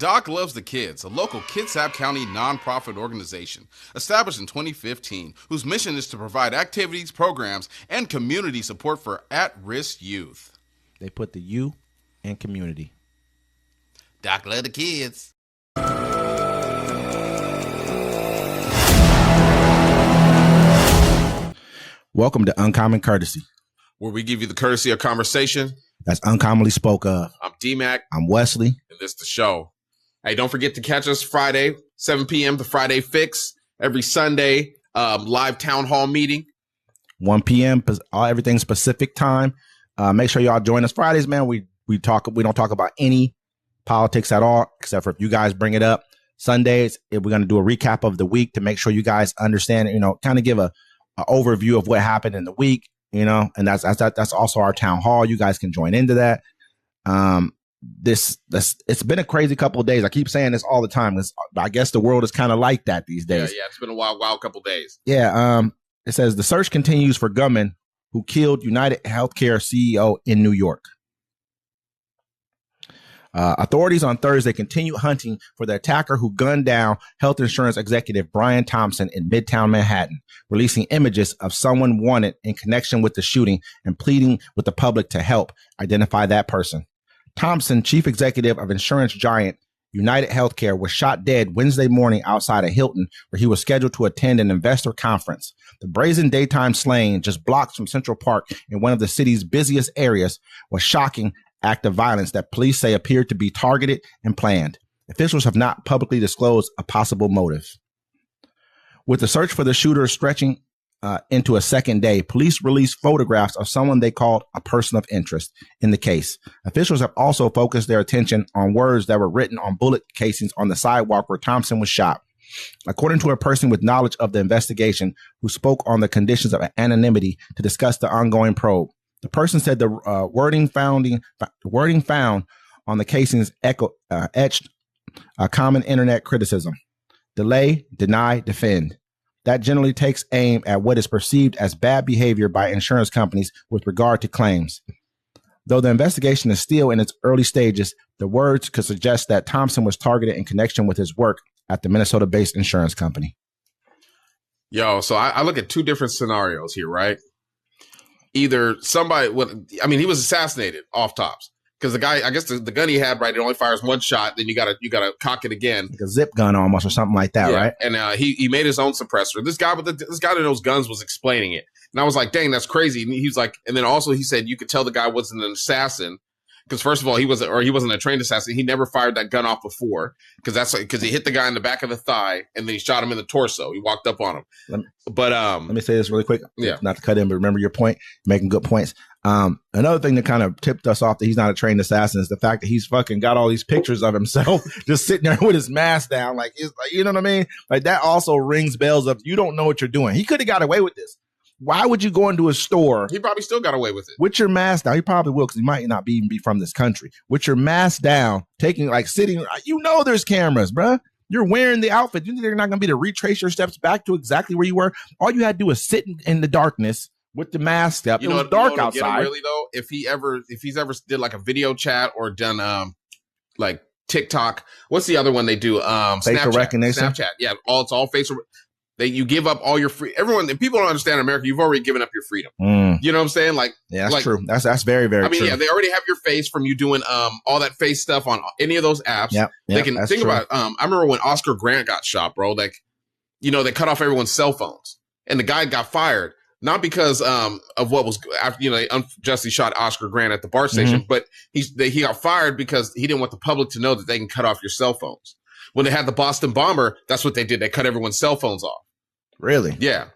Doc Loves the Kids, a local Kitsap County nonprofit organization established in 2015, whose mission is to provide activities, programs, and community support for at-risk youth. They put the U in community. Doc Loves the Kids. Welcome to Uncommon Courtesy, where we give you the courtesy of conversation that's uncommonly spoke of. I'm D-Mac. I'm Wesley. And this is the show. Hey, don't forget to catch us Friday, 7 p.m. the Friday Fix. Every Sunday, live town hall meeting. 1 p.m. Everything's Pacific time. Make sure y'all join us Fridays, man. We don't talk about any politics at all, except for if you guys bring it up. Sundays, we're going to do a recap of the week to make sure you guys understand, kind of give a overview of what happened in the week, and that's also our town hall. You guys can join into that. It's been a crazy couple of days. I keep saying this all the time. I guess the world is kind of like that these days. Yeah, it's been a wild couple of days. Yeah. It says the search continues for gunman who killed UnitedHealthcare CEO in New York. Authorities on Thursday continue hunting for the attacker who gunned down health insurance executive Brian Thompson in Midtown Manhattan, releasing images of someone wanted in connection with the shooting and pleading with the public to help identify that person. Thompson, chief executive of insurance giant UnitedHealthcare, was shot dead Wednesday morning outside of Hilton, where he was scheduled to attend an investor conference. The brazen daytime slaying, just blocks from Central Park in one of the city's busiest areas, was shocking act of violence that police say appeared to be targeted and planned. Officials have not publicly disclosed a possible motive. With the search for the shooter stretching into a second day, police released photographs of someone they called a person of interest in the case. Officials have also focused their attention on words that were written on bullet casings on the sidewalk where Thompson was shot. According to a person with knowledge of the investigation who spoke on the conditions of anonymity to discuss the ongoing probe, the person said the wording found on the casings etched a common internet criticism: delay, deny, defend. That generally takes aim at what is perceived as bad behavior by insurance companies with regard to claims. Though the investigation is still in its early stages, the words could suggest that Thompson was targeted in connection with his work at the Minnesota-based insurance company. Yo, so I look at two different scenarios here, right? Either he was assassinated off tops. Because the guy, I guess the gun he had, right, it only fires one shot. Then you gotta cock it again, like a zip gun almost, or something like that, yeah. Right? And he made his own suppressor. This guy that knows guns was explaining it, and I was like, "Dang, that's crazy." And he was like, and then also he said you could tell the guy wasn't an assassin because first of all he wasn't a trained assassin. He never fired that gun off before because he hit the guy in the back of the thigh and then he shot him in the torso. He walked up on him. Let me say this really quick. Yeah, not to cut in, but remember your point. You're making good points. Another thing that kind of tipped us off that he's not a trained assassin is the fact that he's fucking got all these pictures of himself just sitting there with his mask down. Like, it's like, you know what I mean? Like, that also rings bells of you don't know what you're doing. He could have got away with this. Why would you go into a store? He probably still got away with it. With your mask down. He probably will because he might not even be from this country. With your mask down, sitting, there's cameras, bruh. You're wearing the outfit. You think they're not going to be to retrace your steps back to exactly where you were? All you had to do was sit in the darkness with the mask up. It was dark outside. Really though, if he's ever did like a video chat or done like TikTok, what's the other one they do? Facial recognition. Snapchat. Yeah, it's all facial. You give up all your free. Everyone, and people don't understand in America. You've already given up your freedom. You know what I'm saying? Like, yeah, that's true. That's very, very. true. Yeah, they already have your face from you doing all that face stuff on any of those apps. Yeah, they can think about. I remember when Oscar Grant got shot, bro. Like, they cut off everyone's cell phones, and the guy got fired not because of what was after. They unjustly shot Oscar Grant at the BART station, but he got fired because he didn't want the public to know that they can cut off your cell phones. When they had the Boston bomber, that's what they did. They cut everyone's cell phones off. Really? Yeah.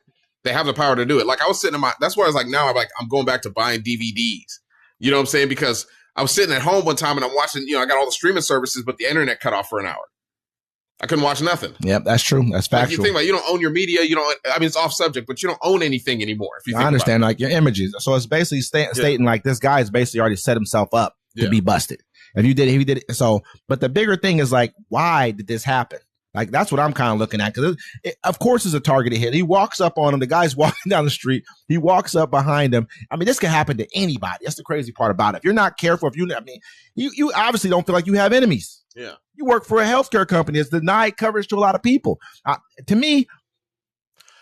They have the power to do it. Like I was sitting that's why I was like, now I'm going back to buying DVDs. You know what I'm saying? Because I was sitting at home one time and I'm watching, I got all the streaming services, but the internet cut off for an hour. I couldn't watch nothing. Yep, that's true. That's factual. Like you think about, you don't own your media. It's off subject, but you don't own anything anymore. If you think I understand, like your images. So it's basically stating like this guy has basically already set himself up to be busted. If he did it. So, but the bigger thing is like, why did this happen? Like, that's what I'm kind of looking at. Because, of course, it's a targeted hit. He walks up on him. The guy's walking down the street. He walks up behind him. I mean, this can happen to anybody. That's the crazy part about it. If you're not careful, you obviously don't feel like you have enemies. Yeah. You work for a healthcare company. It's denied coverage to a lot of people. To me,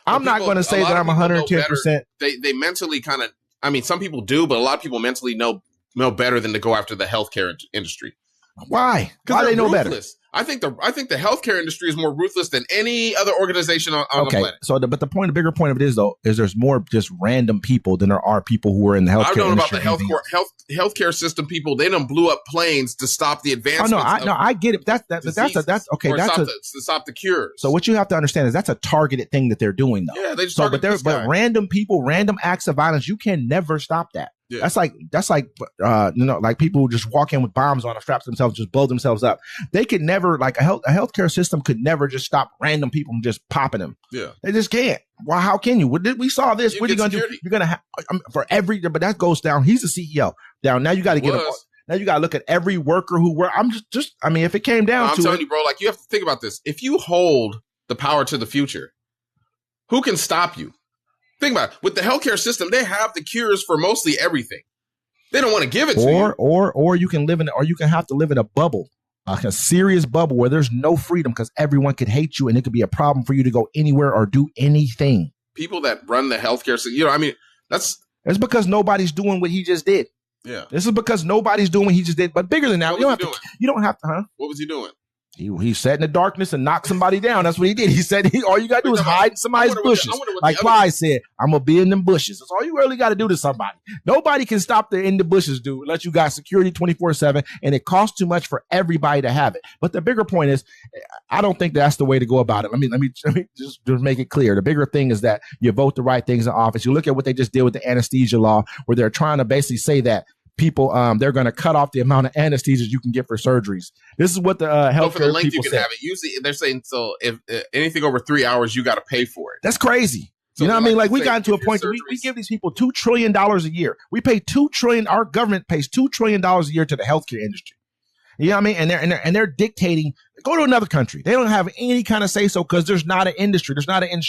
I'm not going to say that I'm 110%. They mentally kind of, I mean, some people do, but a lot of people mentally know better than to go after the healthcare industry. Why? Why they know better? I think the healthcare industry is more ruthless than any other organization on the planet. So, but the bigger point of it is though, is there's more just random people than there are people who are in the healthcare industry. I don't know about the healthcare system people. They done blew up planes to stop the advancement. I get it. That's okay. To stop the cures. So what you have to understand is that's a targeted thing that they're doing though. Yeah, they just but random people, random acts of violence, you can never stop that. Yeah. That's like like people who just walk in with bombs on, strap themselves, just blow themselves up. They could never, like a healthcare system could never just stop random people from just popping them. Yeah, they just can't. Well, how can you? We saw this. What are you gonna do? You're gonna have for every, but that goes down. He's the CEO. Now you got to get him. Now you got to look at every worker who work. I mean, if it came down to I'm telling you, bro, like you have to think about this. If you hold the power to the future, who can stop you? Think about it. With the healthcare system, they have the cures for mostly everything. They don't want to give it to you. Or you can have to live in a bubble, a serious bubble where there's no freedom because everyone could hate you and it could be a problem for you to go anywhere or do anything. People that run the healthcare system, I mean, it's because nobody's doing what he just did. Yeah. This is because nobody's doing what he just did. But bigger than that, you don't have to, huh? What was he doing? He sat in the darkness and knocked somebody down. That's what he did. He said, all you got to do is hide in somebody's bushes. Like Clyde said, I'm going to be in them bushes. That's all you really got to do to somebody. Nobody can stop the in the bushes, dude, unless you got security 24/7, and it costs too much for everybody to have it. But the bigger point is, I don't think that's the way to go about it. Let me just make it clear. The bigger thing is that you vote the right things in office. You look at what they just did with the anesthesia law, where they're trying to basically say that people, they're going to cut off the amount of anesthesias you can get for surgeries. This is what the healthcare for the length people you can say. have it. Usually, they're saying so if anything over 3 hours, you got to pay for it. That's crazy. So you know what I mean? Like we got into a point where we give these people $2 trillion a year. We pay $2 trillion. Our government pays $2 trillion a year to the healthcare industry. You know what I mean? And they're dictating. Go to another country. They don't have any kind of say so because there's not an industry. There's not an.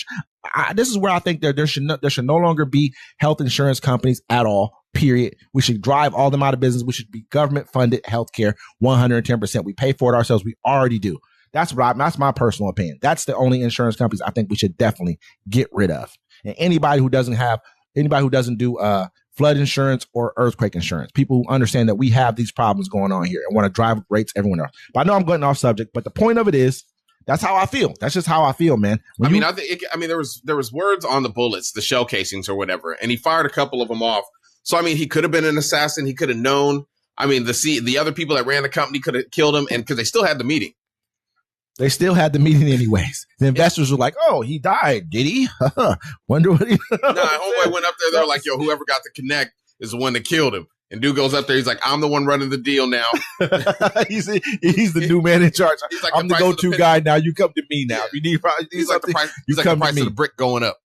This is where I think there should no longer be health insurance companies at all. Period. We should drive all them out of business. We should be government funded healthcare 110%. We pay for it ourselves. We already do. That's my personal opinion. That's the only insurance companies I think we should definitely get rid of. And anybody who doesn't do flood insurance or earthquake insurance, people who understand that we have these problems going on here and want to drive rates everyone else. But I know I'm getting off subject, but the point of it is, that's how I feel. That's just how I feel, man. There was words on the bullets, the shell casings or whatever, and he fired a couple of them off. So, I mean, he could have been an assassin. He could have known. I mean, the other people that ran the company could have killed him, and because they still had the meeting. They still had the meeting anyways. The investors were like, "Oh, he died, did he? Wonder what he." Homeboy went up there. They're like, "Yo, whoever got the connect is the one that killed him." And dude goes up there. He's like, "I'm the one running the deal now." he's the new man in charge. Like, I'm the go-to guy now. You come to me now. Yeah. You need. He's like the price of the brick going up.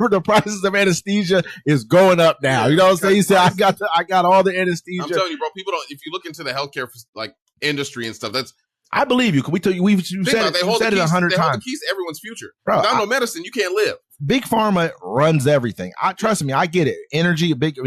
The prices of anesthesia is going up now. You know what I'm saying? He said, I got all the anesthesia. I'm telling you, bro, people don't, if you look into the healthcare like industry and stuff, I believe you. Can we tell you, we've said it 100 times. They hold the keys to everyone's future. Bro, without no medicine, you can't live. Big pharma runs everything. Trust me, I get it. Energy, big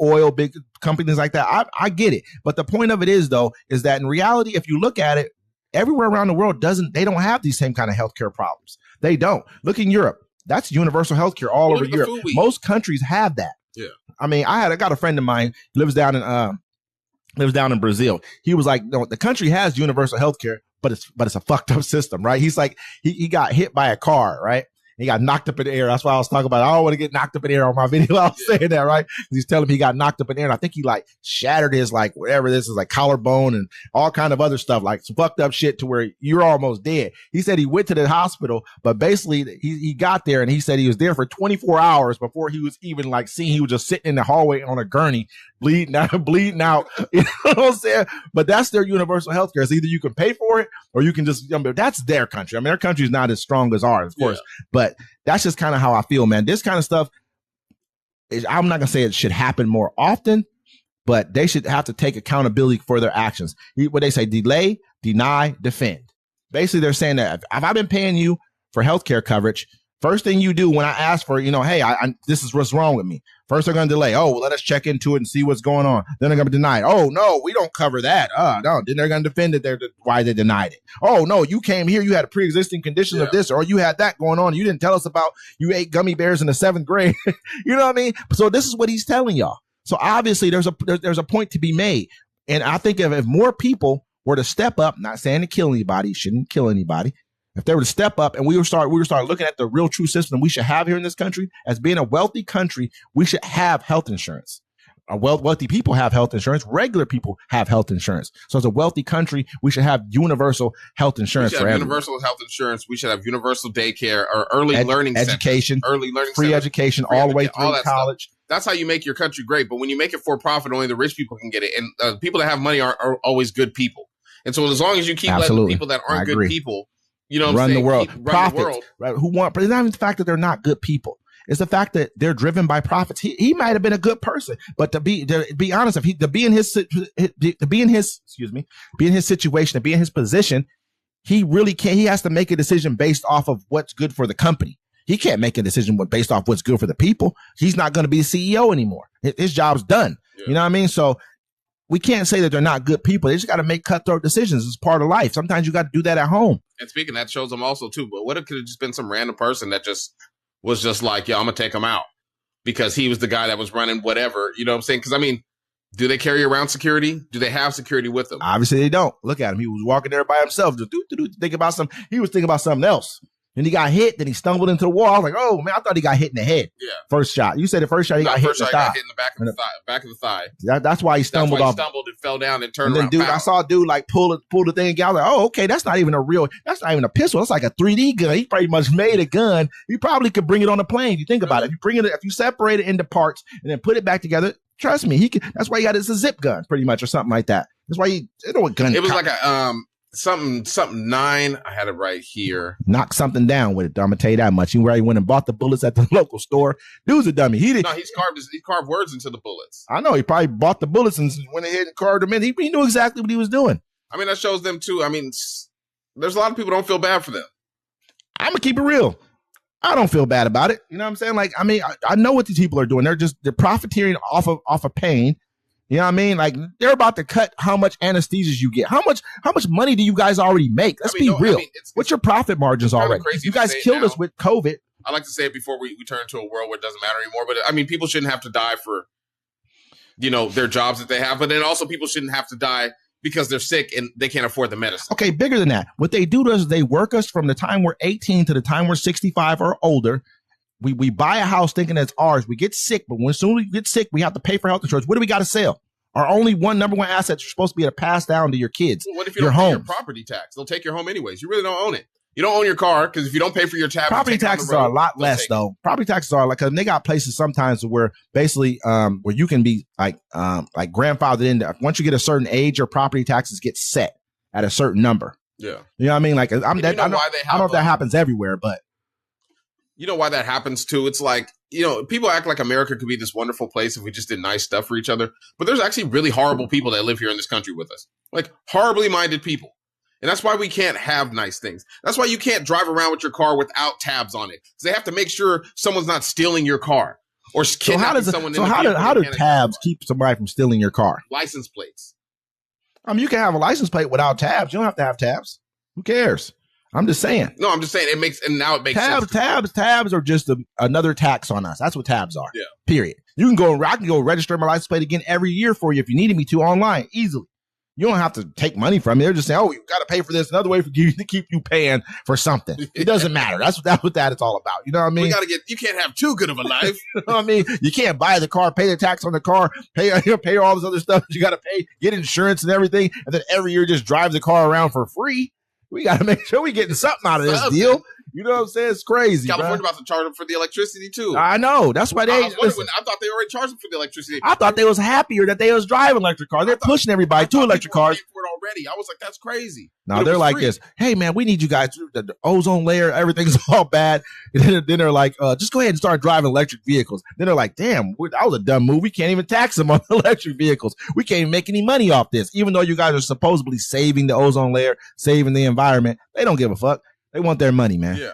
oil, big companies like that. I get it. But the point of it is, though, is that in reality, if you look at it, everywhere around the world they don't have these same kind of healthcare problems. They don't. Look in Europe. That's universal healthcare all over Europe. Most countries have that. Yeah. I mean, I got a friend of mine lives down in Brazil. He was like, no, the country has universal healthcare, but it's a fucked up system, right? He's like, he got hit by a car, right? He got knocked up in the air. That's why I was talking about, I don't want to get knocked up in the air on my video. I was saying that, right? He's telling me he got knocked up in the air. And I think he like shattered his like whatever this is, like collarbone and all kind of other stuff, like some fucked up shit to where you're almost dead. He said he went to the hospital, but basically he got there and he said he was there for 24 hours before he was even like seen. He was just sitting in the hallway on a gurney, bleeding out. You know what I'm saying? But that's their universal health care. It's either you can pay for it or you can just, that's their country. I mean, their country is not as strong as ours, of course, but that's just kind of how I feel, man. This kind of stuff I'm not going to say it should happen more often, but they should have to take accountability for their actions. What they say, delay, deny, defend. Basically, they're saying that if I've been paying you for healthcare coverage First thing you do when I ask for, hey, this is what's wrong with me. First, they're going to delay. Oh, well, let us check into it and see what's going on. Then they're going to deny it. Oh, no, we don't cover that. No. Then they're going to defend it. Why they denied it. Oh, no, you came here. You had a pre-existing condition of this, or you had that going on. You didn't tell us about you ate gummy bears in the 7th grade. You know what I mean? So this is what he's telling y'all. So obviously there's a point to be made. And I think if more people were to step up, not saying to kill anybody, shouldn't kill anybody. If they were to step up and we would start looking at the real true system we should have here in this country, as being a wealthy country, we should have health insurance. Wealthy people have health insurance. Regular people have health insurance. So as a wealthy country, we should have universal health insurance. We should have universal health insurance. We should have universal daycare or early learning education, centers, early learning free centers, education all the way through college. Stuff. That's how you make your country great. But when you make it for profit, only the rich people can get it. And people that have money are always good people. And so as long as you keep letting the people that aren't good people, run the world. Profits, right? But it's not even the fact that they're not good people. It's the fact that they're driven by profits. He might have been a good person, but to be honest, to be in his situation, to be in his position, he really can't. He has to make a decision based off of what's good for the company. He can't make a decision based off what's good for the people. He's not going to be the CEO anymore. His job's done. Yeah. You know what I mean? So we can't say that they're not good people. They just got to make cutthroat decisions. It's part of life. Sometimes you got to do that at home. And speaking, that shows them also too. But what if it could have just been some random person that just was just like, I'm going to take him out because he was the guy that was running whatever. You know what I'm saying? Because, I mean, do they carry around security? Do they have security with them? Obviously, they don't. Look at him. He was walking there by himself. He was thinking about something else. And he got hit. Then he stumbled into the wall. I was like, oh, man, I thought he got hit in the head. Yeah. First shot. You said the first shot he got hit in the thigh. Got hit in the back of the thigh. That's why he stumbled off. He stumbled and fell down and turned and then, around. Dude, I saw a dude like pull the thing out. Like, oh, okay, that's not even a pistol. That's like a 3D gun. He pretty much made a gun. He probably could bring it on a plane. You think about it. If you separate it into parts and then put it back together, trust me, that's why he got it's a zip gun, pretty much, or something like that. That's why what gun. It was like a something 9. I had it right here. Knock something down with it. I'm gonna tell you that much. He already went and bought the bullets at the local store. Dude's a dummy. He carved words into the bullets. I know. He probably bought the bullets and went ahead and carved them in. He knew exactly what he was doing. I mean, that shows them too. I mean, there's a lot of people don't feel bad for them. I'm gonna keep it real. I don't feel bad about it. You know what I'm saying? Like, I mean, I know what these people are doing. They're profiteering off of pain. You know what I mean? Like, they're about to cut how much anesthesias you get. How much money do you guys already make? Let's be real. What's your profit margins already? You guys killed us with COVID. I like to say it before we turn to a world where it doesn't matter anymore. But I mean, people shouldn't have to die for, their jobs that they have. But then also people shouldn't have to die because they're sick and they can't afford the medicine. Okay, bigger than that. What they do to us is they work us from the time we're 18 to the time we're 65 or older. We buy a house thinking it's ours. We get sick, but as soon as we get sick, we have to pay for health insurance. What do we got to sell? Our number one asset you're supposed to be able to pass down to your kids. Well, what if you don't pay your property tax? They'll take your home anyways. You really don't own it. You don't own your car because if you don't pay for your tab, property taxes are a lot less though. Property taxes are because they got places sometimes where basically where you can be like grandfathered in. Once you get a certain age, your property taxes get set at a certain number. Yeah, you know what I mean. Like I don't know if that happens everywhere, but you know why that happens too. It's like people act like America could be this wonderful place if we just did nice stuff for each other. But there's actually really horrible people that live here in this country with us, like horribly minded people. And that's why we can't have nice things. That's why you can't drive around with your car without tabs on it. Because they have to make sure someone's not stealing your car or kidnapping someone. So how do tabs keep somebody from stealing your car? License plates. I mean, you can have a license plate without tabs. You don't have to have tabs. Who cares? I'm just saying. No, I'm just saying it makes sense. Tabs are just another tax on us. That's what tabs are. Yeah. Period. I can go register my license plate again every year for you if you needed me to online easily. You don't have to take money from me. They're just saying, oh, you got to pay for this. Another way for you to keep you paying for something. It doesn't matter. That's what that is all about. You know what I mean? You can't have too good of a life. You know what I mean? You can't buy the car, pay the tax on the car, pay all this other stuff that you got to pay, get insurance and everything. And then every year just drive the car around for free. We got to make sure we're getting something out of this deal. You know what I'm saying? It's crazy. California about to charge them for the electricity too. I know. That's why I thought they already charged them for the electricity. I thought they was happier that they was driving electric cars. They're pushing everybody to electric cars. For it already. I was like, that's crazy. No, they're like this. Hey man, we need you guys. The ozone layer, everything's all bad. And then they're like, just go ahead and start driving electric vehicles. Then they're like, damn, that was a dumb move. We can't even tax them on electric vehicles. We can't even make any money off this, even though you guys are supposedly saving the ozone layer, saving the environment. They don't give a fuck. They want their money, man. Yeah.